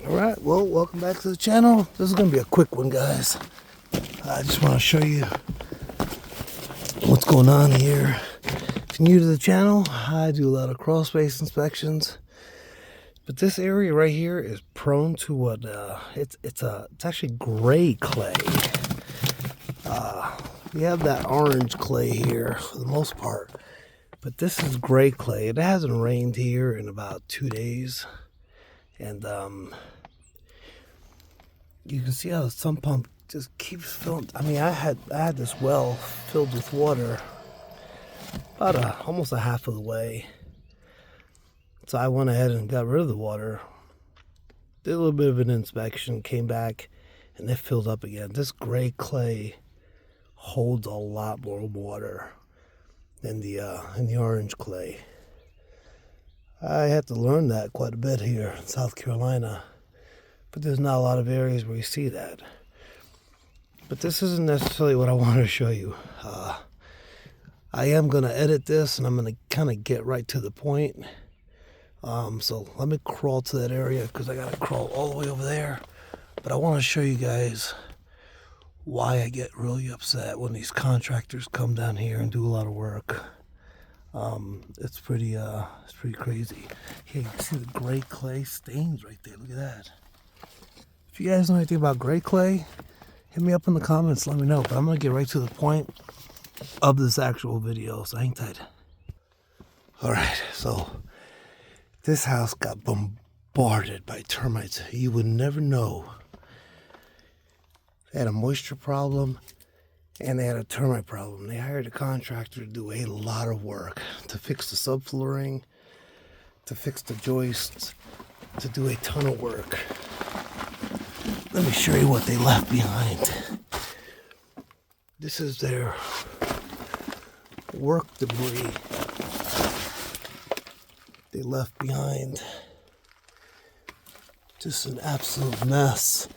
Alright, well, welcome back to the channel. This is going to be a quick one, guys. I just want to show you what's going on here. If you're new to the channel, I do a lot of crawlspace inspections. But this area right here is prone to what, it's actually gray clay. We have that orange clay here for the most part. But this is gray clay. It hasn't rained here in about 2 days. And you can see how the sump pump just keeps filling. I mean, I had this well filled with water about almost a half of the way. So I went ahead and got rid of the water, did a little bit of an inspection, came back, and it filled up again. This gray clay holds a lot more water than the orange clay. I had to learn that quite a bit here in South Carolina, but there's not a lot of areas where you see that. But this isn't necessarily what I wanted to show you. I am going to edit this, and I'm going to kind of get right to the point. So let me crawl to that area because I got to crawl all the way over there. But I want to show you guys why I get really upset when these contractors come down here and do a lot of work. It's pretty crazy. Here you can see the gray clay stains right there. Look at that. If you guys know anything about gray clay, hit me up in the comments. Let me know. But I'm gonna get right to the point of this actual video. So hang tight. All right. So this house got bombarded by termites. You would never know. They had a moisture problem. And they had a termite problem. They hired a contractor to do a lot of work to fix the subflooring, to fix the joists, to do a ton of work. Let me show you what they left behind. This is their work debris they left behind. Just an absolute mess.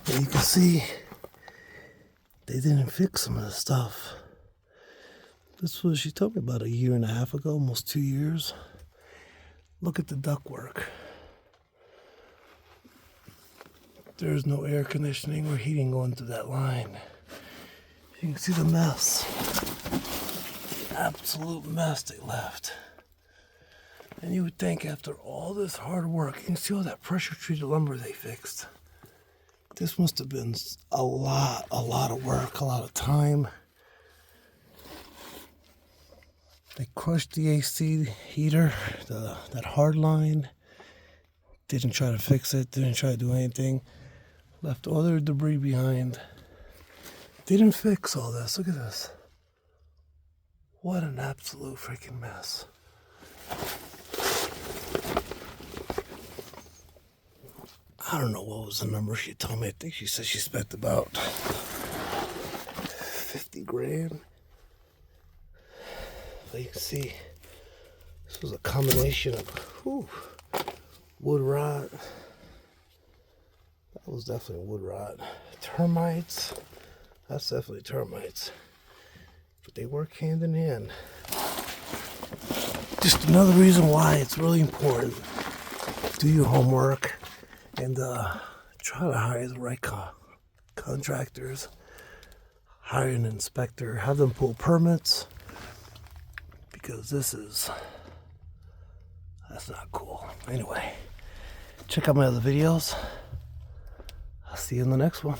And you can see they didn't fix some of the stuff. This was, she told me about a year and a half ago, almost 2 years. Look at the ductwork. There's no air conditioning or heating going through that line. You can see the mess. The absolute mess they left. And you would think after all this hard work, you can see all that pressure treated lumber they fixed. This must have been a lot of work, a lot of time. They crushed the AC heater, that hard line. Didn't try to fix it, didn't try to do anything. Left all their debris behind. Didn't fix all this. Look at this. What an absolute freaking mess. I don't know what was the number she told me. I think she said she spent about 50 grand. But you can see this was a combination of wood rot. That was definitely wood rot. Termites. That's definitely termites. But they work hand in hand. Just another reason why it's really important. Do your homework. And try to hire the right contractors, hire an inspector, have them pull permits, because that's not cool. Anyway, check out my other videos. I'll see you in the next one.